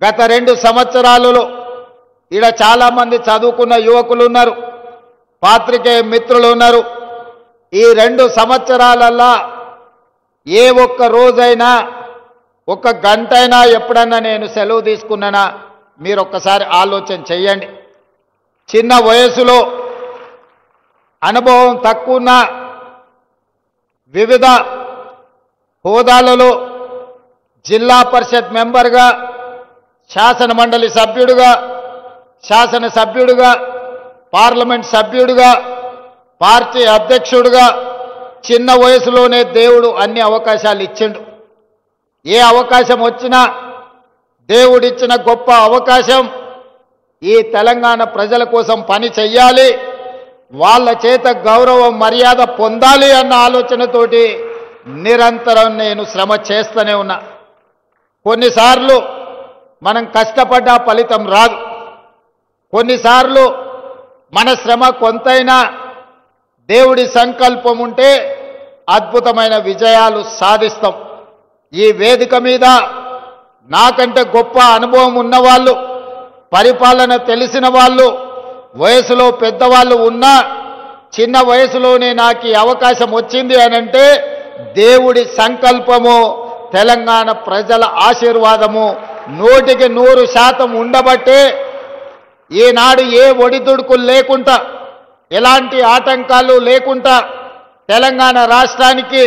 గత 2 సంవత్సరాలలో ఈడ చాలామంది చదువుకున్న యువకులు ఉన్నారు, పాత్రికేయ మిత్రులు ఉన్నారు. ఈ 2 సంవత్సరాలల్లా ఏ ఒక్క రోజైనా ఒక గంటైనా ఎప్పుడన్నా నేను సెలవు తీసుకున్నానా మీరు ఒక్కసారి ఆలోచన చేయండి. చిన్న వయసులో అనుభవం తక్కువ వివిధ హోదాలలో జిల్లా పరిషత్ మెంబర్గా, శాసన మండలి సభ్యుడిగా, శాసనసభ్యుడిగా, పార్లమెంట్ సభ్యుడిగా, పార్టీ అధ్యక్షుడిగా చిన్న వయసులోనే దేవుడు అన్ని అవకాశాలు ఇచ్చిండు. ఏ అవకాశం వచ్చినా దేవుడిచ్చిన గొప్ప అవకాశం ఈ తెలంగాణ ప్రజల కోసం పని చెయ్యాలి, వాళ్ళ చేత గౌరవం మర్యాద పొందాలి అన్న ఆలోచనతోటి నిరంతరం నేను శ్రమ చేస్తూనే ఉన్నా. కొన్నిసార్లు మనం కష్టపడ్డ ఫలితం రాదు, కొన్నిసార్లు మన శ్రమ కొంతైనా దేవుడి సంకల్పం ఉంటే అద్భుతమైన విజయాలు సాధిస్తాం. ఈ వేదిక మీద నాకంటే గొప్ప అనుభవం ఉన్నవాళ్ళు, పరిపాలన తెలిసిన వాళ్ళు, వయసులో పెద్దవాళ్ళు ఉన్నా చిన్న వయసులోనే నాకు ఈ అవకాశం వచ్చింది అనంటే దేవుడి సంకల్పము, తెలంగాణ ప్రజల ఆశీర్వాదము 100% ఉండబట్టే ఈనాడు ఏ ఒడిదుడుకులు లేకుండా, ఎలాంటి ఆటంకాలు లేకుండా తెలంగాణ రాష్ట్రానికి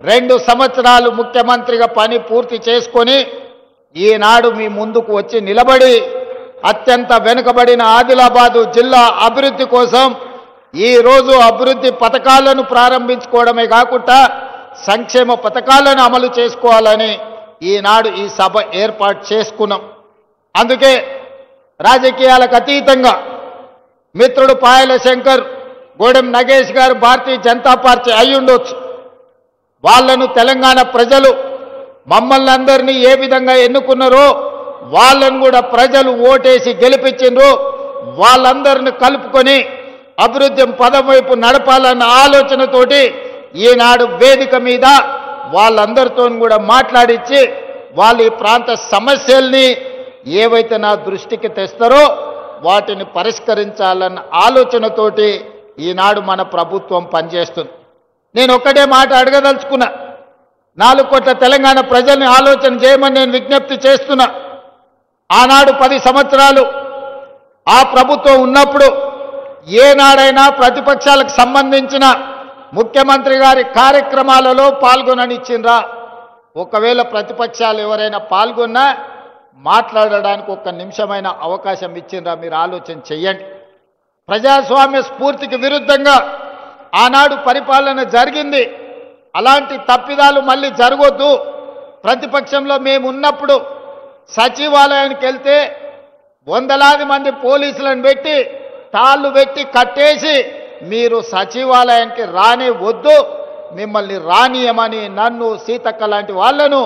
2 సంవత్సరాలు ముఖ్యమంత్రిగా పని పూర్తి చేసుకొని ఈనాడు మీ ముందుకు వచ్చి నిలబడి అత్యంత వెనుకబడిన ఆదిలాబాదు జిల్లా అభివృద్ధి కోసం ఈరోజు అభివృద్ధి పథకాలను ప్రారంభించుకోవడమే కాకుండా సంక్షేమ పథకాలను అమలు చేసుకోవాలని ఈనాడు ఈ సభ ఏర్పాటు చేసుకున్నాం. అందుకే రాజకీయాలకు అతీతంగా మిత్రుడు పాయల శంకర్, గోడెం నగేష్ గారు భారతీయ జనతా పార్టీ అయి ఉండొచ్చు. వాళ్ళను తెలంగాణ ప్రజలు మమ్మల్ని అందరినీ ఏ విధంగా ఎన్నుకున్నారో వాళ్ళను కూడా ప్రజలు ఓటేసి గెలిపించిండ్రు. వాళ్ళందరిని కలుపుకొని అభివృద్ధి పదం వైపు నడపాలన్న ఆలోచనతోటి ఈనాడు వేదిక మీద వాళ్ళందరితో కూడా మాట్లాడించి వాళ్ళ ఈ ప్రాంత సమస్యల్ని ఏవైతే నా దృష్టికి తెస్తారో వాటిని పరిష్కరించాలన్న ఆలోచనతోటి ఈనాడు మన ప్రభుత్వం పనిచేస్తుంది. నేను ఒక్కటే మాట అడగదలుచుకున్నా, 4 కోట్ల తెలంగాణ ప్రజల్ని ఆలోచన చేయమని నేను విజ్ఞప్తి చేస్తున్నా. ఆనాడు 10 సంవత్సరాలు ఆ ప్రభుత్వం ఉన్నప్పుడు ఏనాడైనా ప్రతిపక్షాలకు సంబంధించిన ముఖ్యమంత్రి గారి కార్యక్రమాలలో పాల్గొననిచ్చిండ్రా? ఒకవేళ ప్రతిపక్షాలు ఎవరైనా పాల్గొన్నా మాట్లాడడానికి 1 నిమిషమైన అవకాశం ఇచ్చిండ్రా? మీరు ఆలోచన చెయ్యండి. ప్రజాస్వామ్య స్ఫూర్తికి విరుద్ధంగా ఆనాడు పరిపాలన జరిగింది. అలాంటి తప్పిదాలు మళ్ళీ జరగొద్దు. ప్రతిపక్షంలో మేము ఉన్నప్పుడు సచివాలయానికి వెళ్తే వందలాది మంది పోలీసులను పెట్టి తాళ్ళు పెట్టి కట్టేసి మీరు సచివాలయానికి రానే వద్దు, మిమ్మల్ని రానియమని నన్ను, సీతక్క లాంటి వాళ్లను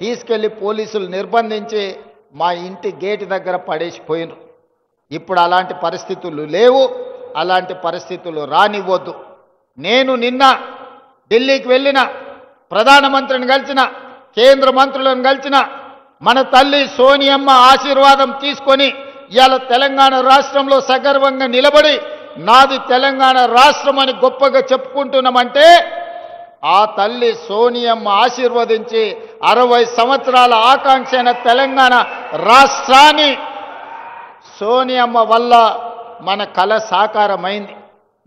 తీసుకెళ్లి పోలీసులు నిర్బంధించి మా ఇంటి గేటు దగ్గర పడేసిపోయినారు. ఇప్పుడు అలాంటి పరిస్థితులు లేవు, అలాంటి పరిస్థితులు రానివ్వద్దు. నేను నిన్న ఢిల్లీకి వెళ్ళిన, ప్రధానమంత్రిని కలిసిన, కేంద్ర మంత్రులను కలిసిన, మన తల్లి సోనియమ్మ ఆశీర్వాదం తీసుకొని ఇవాళ తెలంగాణ రాష్ట్రంలో సగర్వంగా నిలబడి నాది తెలంగాణ రాష్ట్రం అని గొప్పగా చెప్పుకుంటున్నామంటే ఆ తల్లి సోనియమ్మ ఆశీర్వదించి 60 సంవత్సరాల ఆకాంక్ష అయిన తెలంగాణ రాష్ట్రాన్ని సోనియమ్మ వల్ల మన కల సాకారమైంది.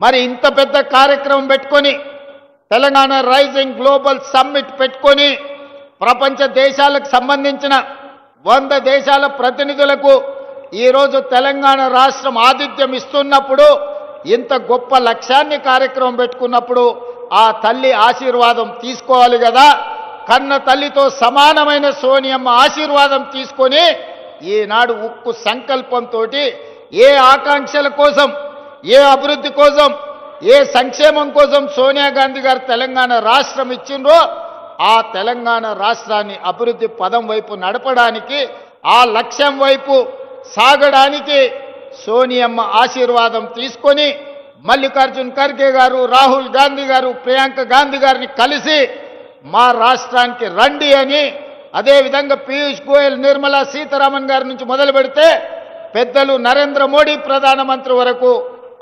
మరి ఇంత పెద్ద కార్యక్రమం పెట్టుకొని తెలంగాణ రైజింగ్ గ్లోబల్ సమ్మిట్ పెట్టుకొని ప్రపంచ దేశాలకు సంబంధించిన 100 దేశాల ప్రతినిధులకు ఈరోజు తెలంగాణ రాష్ట్రం ఆతిథ్యం ఇస్తున్నప్పుడు, ఇంత గొప్ప లక్ష్యాన్ని కార్యక్రమం పెట్టుకున్నప్పుడు ఆ తల్లి ఆశీర్వాదం తీసుకోవాలి కదా. కన్న తల్లితో సమానమైన సోనియమ్మ ఆశీర్వాదం తీసుకొని ఈనాడు ఉక్కు సంకల్పంతో ఏ ఆకాంక్షల కోసం, ఏ అభివృద్ధి కోసం, ఏ సంక్షేమం కోసం సోనియా గాంధీ గారు తెలంగాణ రాష్ట్రం ఇచ్చిండ్రో ఆ తెలంగాణ రాష్ట్రాన్ని అభివృద్ధి పదం వైపు నడపడానికి, ఆ లక్ష్యం వైపు సాగడానికి సోనియమ్మ ఆశీర్వాదం తీసుకొని మల్లికార్జున్ ఖర్గే గారు, రాహుల్ గాంధీ గారు, ప్రియాంక గాంధీ గారిని కలిసి మా రాష్ట్రానికి రండి అని అదేవిధంగా పీయూష్ గోయల్, నిర్మలా సీతారామన్ గారి నుంచి మొదలు పెడితే పెద్దలు నరేంద్ర మోడీ ప్రధానమంత్రి వరకు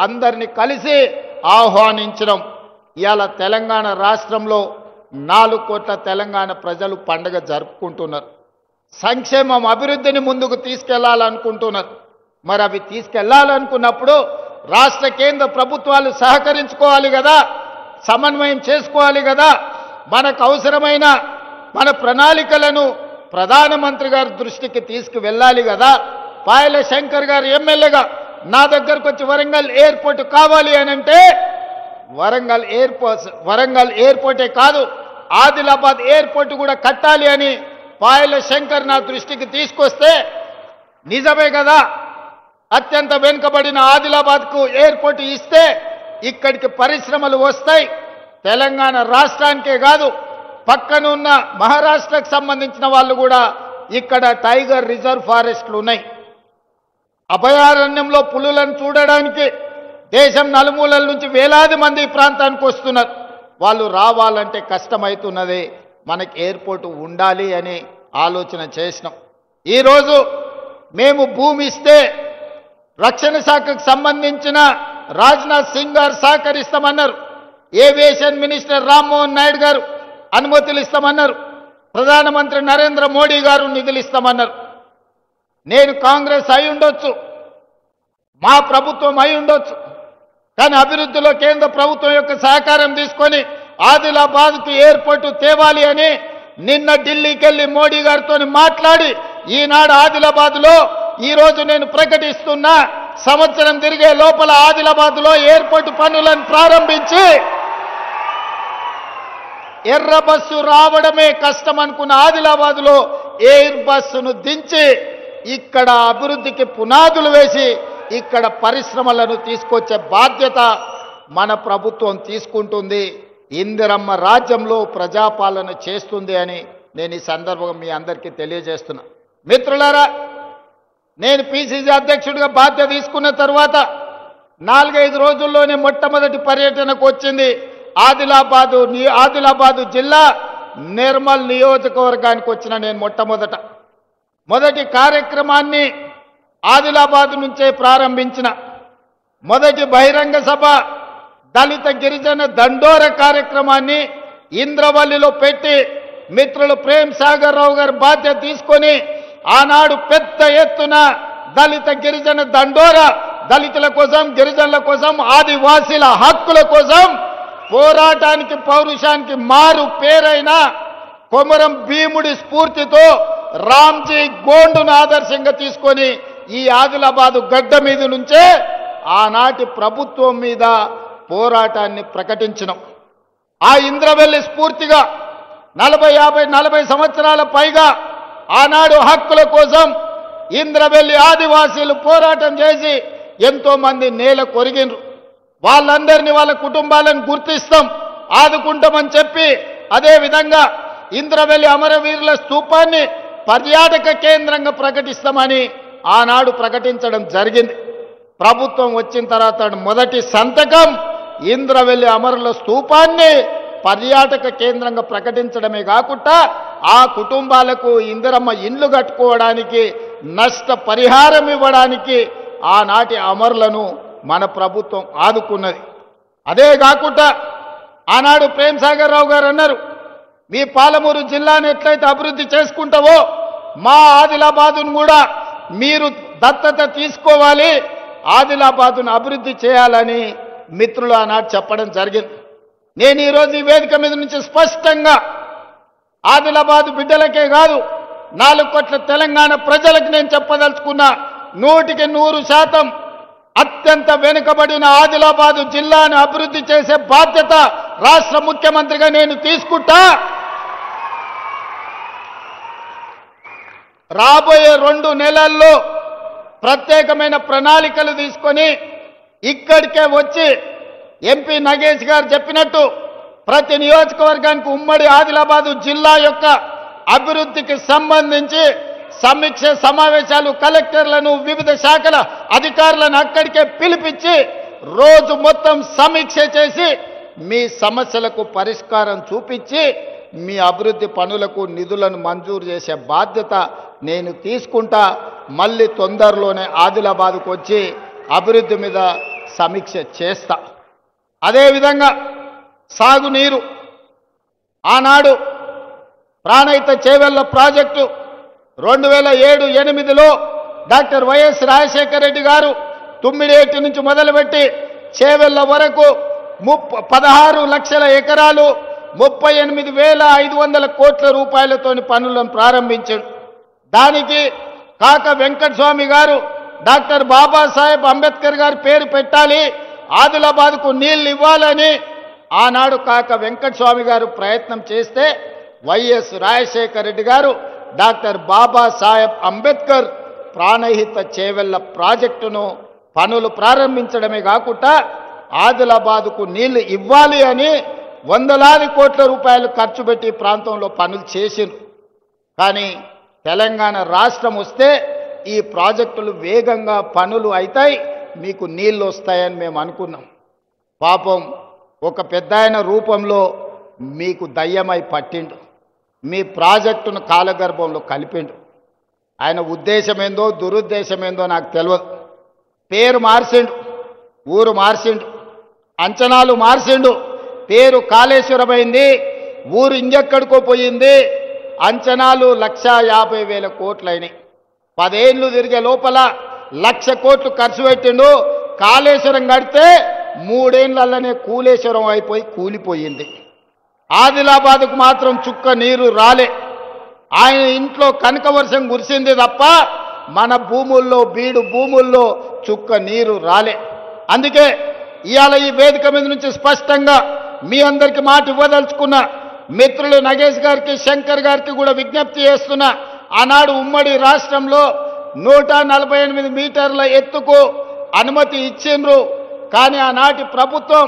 అందరినీ కలిసి ఆహ్వానించడం. ఇవాళ తెలంగాణ రాష్ట్రంలో 4 కోట్ల తెలంగాణ ప్రజలు పండుగ జరుపుకుంటున్నారు. సంక్షేమం, అభివృద్ధిని ముందుకు తీసుకెళ్లాలనుకుంటున్నారు. మరి అవి తీసుకెళ్లాలనుకున్నప్పుడు రాష్ట్ర కేంద్ర ప్రభుత్వాలు సహకరించుకోవాలి కదా, సమన్వయం చేసుకోవాలి కదా. మనకు అవసరమైన మన ప్రణాళికలను ప్రధానమంత్రి గారి దృష్టికి తీసుకువెళ్ళాలి కదా. పాయల శంకర్ గారు ఎమ్మెల్యేగా నా దగ్గరకు వచ్చి వరంగల్ ఎయిర్పోర్ట్ కావాలి అని అంటే వరంగల్ ఎయిర్పోర్టే కాదు, ఆదిలాబాద్ ఎయిర్పోర్ట్ కూడా కట్టాలి అని పాయల శంకర్ నా దృష్టికి తీసుకొస్తే నిజమే కదా. అత్యంత వెనుకబడిన ఆదిలాబాద్కు ఎయిర్పోర్ట్ ఇస్తే ఇక్కడికి పరిశ్రమలు వస్తాయి. తెలంగాణ రాష్ట్రానికే కాదు, పక్కనున్న మహారాష్ట్రకు సంబంధించిన వాళ్ళు కూడా ఇక్కడ టైగర్ రిజర్వ్ ఫారెస్ట్లు ఉన్నాయి. అభయారణ్యంలో పులులను చూడడానికి దేశం నలుమూలల నుంచి వేలాది మంది ఈ ప్రాంతానికి వస్తున్నారు. వాళ్ళు రావాలంటే కష్టమవుతున్నది. మనకి ఎయిర్పోర్ట్ ఉండాలి అని ఆలోచన చేసినాం. ఈరోజు మేము భూమి ఇస్తే రక్షణ శాఖకు సంబంధించిన రాజ్నాథ్ సింగ్ గారు సహకరిస్తామన్నారు. ఏవియేషన్ మినిస్టర్ రామ్మోహన్ నాయుడు గారు అనుమతులు ఇస్తామన్నారు. ప్రధానమంత్రి నరేంద్ర మోడీ గారు నిధులు ఇస్తామన్నారు. నేను కాంగ్రెస్ అయి ఉండొచ్చు, మా ప్రభుత్వం అయి ఉండొచ్చు, కానీ అభివృద్ధిలో కేంద్ర ప్రభుత్వం యొక్క సహకారం తీసుకొని ఆదిలాబాద్కు ఎయిర్పోర్టు తేవాలి అని నిన్న ఢిల్లీకి వెళ్ళి మోడీ గారితో మాట్లాడి ఈనాడు ఆదిలాబాద్లో ఈరోజు నేను ప్రకటిస్తున్నా, సంవత్సరం తిరిగే లోపల ఆదిలాబాద్లో ఎయిర్పోర్టు పనులను ప్రారంభించి ఎర్ర బస్సు రావడమే కష్టం అనుకున్న ఆదిలాబాద్లో ఎయిర్ బస్సును దించి ఇక్కడ అభివృద్ధికి పునాదులు వేసి ఇక్కడ పరిశ్రమలను తీసుకొచ్చే బాధ్యత మన ప్రభుత్వం తీసుకుంటుంది. ఇందిరమ్మ రాజ్యంలో ప్రజాపాలన చేస్తుంది అని నేను ఈ సందర్భంగా మీ అందరికీ తెలియజేస్తున్నా. మిత్రులారా, నేను పిసిసి అధ్యక్షుడిగా బాధ్యత తీసుకున్న తర్వాత 4-5 రోజుల్లోనే మొట్టమొదటి పర్యటనకు వచ్చింది ఆదిలాబాదు జిల్లా నిర్మల్ నియోజకవర్గానికి వచ్చిన నేను మొదటి కార్యక్రమాన్ని ఆదిలాబాద్ నుంచే ప్రారంభించిన. మొదటి బహిరంగ సభ దళిత గిరిజన దండోర కార్యక్రమాన్ని ఇంద్రవల్లిలో పెట్టి మిత్రులు ప్రేమ్ సాగర్ రావు గారు బాధ్యత తీసుకొని ఆనాడు పెద్ద ఎత్తున దళిత గిరిజన దండోర, దళితుల కోసం, గిరిజనుల కోసం, ఆదివాసీల హక్కుల కోసం పోరాటానికి పౌరుషానికి మారు పేరైన కొమరం భీముడి స్ఫూర్తితో రామ్జీ గోండును ఆదర్శంగా తీసుకొని ఈ ఆదిలాబాదు గడ్డ మీద నుంచే ఆనాటి ప్రభుత్వం మీద పోరాటాన్ని ప్రకటించినాం. ఆ ఇంద్రవెల్లి స్ఫూర్తిగా 40 సంవత్సరాల పైగా ఆనాడు హక్కుల కోసం ఇంద్రవెల్లి ఆదివాసీలు పోరాటం చేసి ఎంతో మంది నేల కొరిగినరు. వాళ్ళందరినీ, వాళ్ళ కుటుంబాలను గుర్తిస్తాం, ఆదుకుంటామని చెప్పి అదేవిధంగా ఇంద్రవెల్లి అమరవీరుల స్తూపాన్ని పర్యాటక కేంద్రంగా ప్రకటిస్తామని ఆనాడు ప్రకటించడం జరిగింది. ప్రభుత్వం వచ్చిన తర్వాత మొదటి సంతకం ఇంద్రవెల్లి అమరుల స్తూపాన్ని పర్యాటక కేంద్రంగా ప్రకటించడమే కాకుండా ఆ కుటుంబాలకు ఇందిరమ్మ ఇండ్లు కట్టుకోవడానికి నష్ట పరిహారం ఇవ్వడానికి ఆనాటి అమరులను మన ప్రభుత్వం ఆదుకున్నది. అదే కాకుండా ఆనాడు ప్రేమ్ సాగర్ రావు గారు అన్నారు, మీ పాలమూరు జిల్లాను ఎట్లయితే అభివృద్ధి చేసుకుంటావో మా ఆదిలాబాదును కూడా మీరు దత్తత తీసుకోవాలి, ఆదిలాబాదును అభివృద్ధి చేయాలని మిత్రులు ఆనాడు చెప్పడం జరిగింది. నేను ఈరోజు ఈ వేదిక మీద నుంచి స్పష్టంగా ఆదిలాబాదు బిడ్డలకే కాదు 4 కోట్ల తెలంగాణ ప్రజలకు నేను చెప్పదలుచుకున్నా, 100% అత్యంత వెనుకబడిన ఆదిలాబాదు జిల్లాను అభివృద్ధి చేసే బాధ్యత రాష్ట్ర ముఖ్యమంత్రిగా నేను తీసుకుంటా. రాబోయే 2 నెలల్లో ప్రత్యేకమైన ప్రణాళికలు తీసుకొని ఇక్కడికే వచ్చి ఎంపీ నగేష్ గారు చెప్పినట్టు ప్రతి నియోజకవర్గానికి ఉమ్మడి ఆదిలాబాదు జిల్లా యొక్క అభివృద్ధికి సంబంధించి సమీక్ష సమావేశాలు, కలెక్టర్లను, వివిధ శాఖల అధికారులను అక్కడికే పిలిపించి రోజు మొత్తం సమీక్ష చేసి మీ సమస్యలకు పరిష్కారం చూపించి మీ అభివృద్ధి పనులకు నిధులను మంజూరు చేసే బాధ్యత నేను తీసుకుంటా. మళ్ళీ తొందరలోనే ఆదిలాబాద్కు వచ్చి అభివృద్ధి మీద సమీక్ష చేస్తా. అదేవిధంగా సాగునీరు ఆనాడు ప్రాణహిత చేవెళ్ల ప్రాజెక్టు 2007-8లో డాక్టర్ వైఎస్ రాజశేఖర రెడ్డి గారు తుమ్మిడేటి నుంచి మొదలుపెట్టి చేవెళ్ల వరకు 16 లక్షల ఎకరాలు 38,500 కోట్ల రూపాయలతోని పనులను ప్రారంభించాడు. దానికి కాక వెంకటస్వామి గారు డాక్టర్ బాబాసాహెబ్ అంబేద్కర్ గారి పేరు పెట్టాలి, ఆదిలాబాద్కు నీళ్లు ఇవ్వాలని ఆనాడు కాక వెంకటస్వామి గారు ప్రయత్నం చేస్తే వైఎస్ రాజశేఖర రెడ్డి గారు డాక్టర్ బాబాసాహెబ్ అంబేద్కర్ ప్రాణహిత చేవెళ్ల ప్రాజెక్టును పనులు ప్రారంభించడమే కాకుండా ఆదిలాబాద్కు నీళ్లు ఇవ్వాలి అని వందలాది కోట్ల రూపాయలు ఖర్చు పెట్టి ప్రాంతంలో పనులు చేసిండ్రు. కానీ తెలంగాణ రాష్ట్రం వస్తే ఈ ప్రాజెక్టులు వేగంగా పనులు అవుతాయి, మీకు నీళ్ళు వస్తాయని మేము అనుకున్నాం. పాపం ఒక పెద్దాయన రూపంలో మీకు దయ్యమై పట్టిండు, మీ ప్రాజెక్టును కాలగర్భంలో కలిపిండు. ఆయన ఉద్దేశమేందో దురుద్దేశమేందో నాకు తెలియదు. పేరు మార్చిండు, ఊరు మార్చిండు, అంచనాలు మార్చిండు. పేరు కాళేశ్వరమైంది, ఊరు ఇంకెక్కడికో పోయింది. అంచనాలు 1,50,000 కోట్లయినాయి. 10 ఏళ్ళు తిరిగే లోపల 1,00,000 కోట్లు ఖర్చు పెట్టిండు. కాళేశ్వరం కడితే 3 ఏళ్లలోనే కూలేశ్వరం అయిపోయి కూలిపోయింది. ఆదిలాబాద్కు మాత్రం చుక్క నీరు రాలే. ఆయన ఇంట్లో కనక వర్షం కురిసింది తప్ప మన భూముల్లో బీడు భూముల్లో చుక్క నీరు రాలే. అందుకే ఇవాళ ఈ వేదిక మీద నుంచి స్పష్టంగా మీ అందరికీ మాట ఇవ్వదలుచుకున్న మిత్రులు నగేష్ గారికి, శంకర్ గారికి కూడా విజ్ఞప్తి చేస్తున్నా. ఆనాడు ఉమ్మడి రాష్ట్రంలో 148 మీటర్ల ఎత్తుకు అనుమతి ఇచ్చిండ్రు. కానీ ఆనాటి ప్రభుత్వం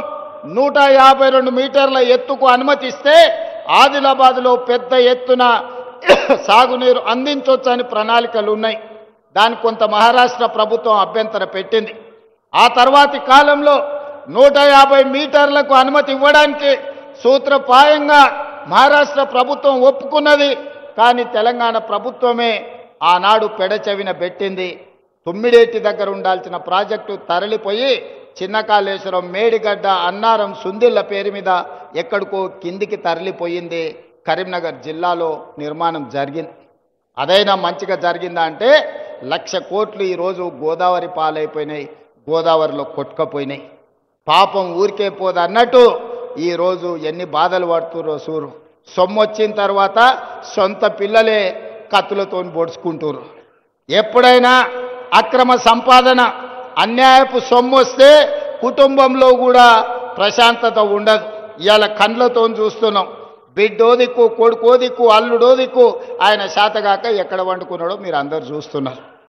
152 మీటర్ల ఎత్తుకు అనుమతిస్తే ఆదిలాబాద్లో పెద్ద ఎత్తున సాగునీరు అందించవచ్చని ప్రణాళికలు ఉన్నాయి. దానికి కొంత మహారాష్ట్ర ప్రభుత్వం అభ్యంతరం పెట్టింది. ఆ తర్వాతి కాలంలో 150 మీటర్లకు అనుమతి ఇవ్వడానికి సూత్రప్రాయంగా మహారాష్ట్ర ప్రభుత్వం ఒప్పుకున్నది. కానీ తెలంగాణ ప్రభుత్వమే ఆనాడు పెడచెవిన పెట్టింది. తుమ్మిడేటి దగ్గర ఉండాల్సిన ప్రాజెక్టు తరలిపోయి చిన్న కాళేశ్వరం, మేడిగడ్డ, అన్నారం, సుందిళ్ల పేరు మీద ఎక్కడికో కిందికి తరలిపోయింది. కరీంనగర్ జిల్లాలో నిర్మాణం జరిగింది. అదైనా మంచిగా జరిగిందా అంటే 1,00,000 కోట్లు ఈరోజు గోదావరి పాలైపోయినాయి, గోదావరిలో కొట్టుకపోయినాయి. పాపం ఊరికే పోదు అన్నట్టు ఈరోజు ఎన్ని బాధలు పడుతుర్రో చూరు. సొమ్ము వచ్చిన తర్వాత సొంత పిల్లలే కత్తులతో పొడుచుకుంటారు. ఎప్పుడైనా అక్రమ సంపాదన, అన్యాయపు సొమ్ము వస్తే కుటుంబంలో కూడా ప్రశాంతత ఉండదు. ఇవాళ కండ్లతో చూస్తున్నాం. బిడ్డో దిక్కు, కొడుకో దిక్కు, అల్లుడో దిక్కు, ఆయన శాతగాక ఎక్కడ వండుకున్నాడో మీరు అందరు చూస్తున్నారు.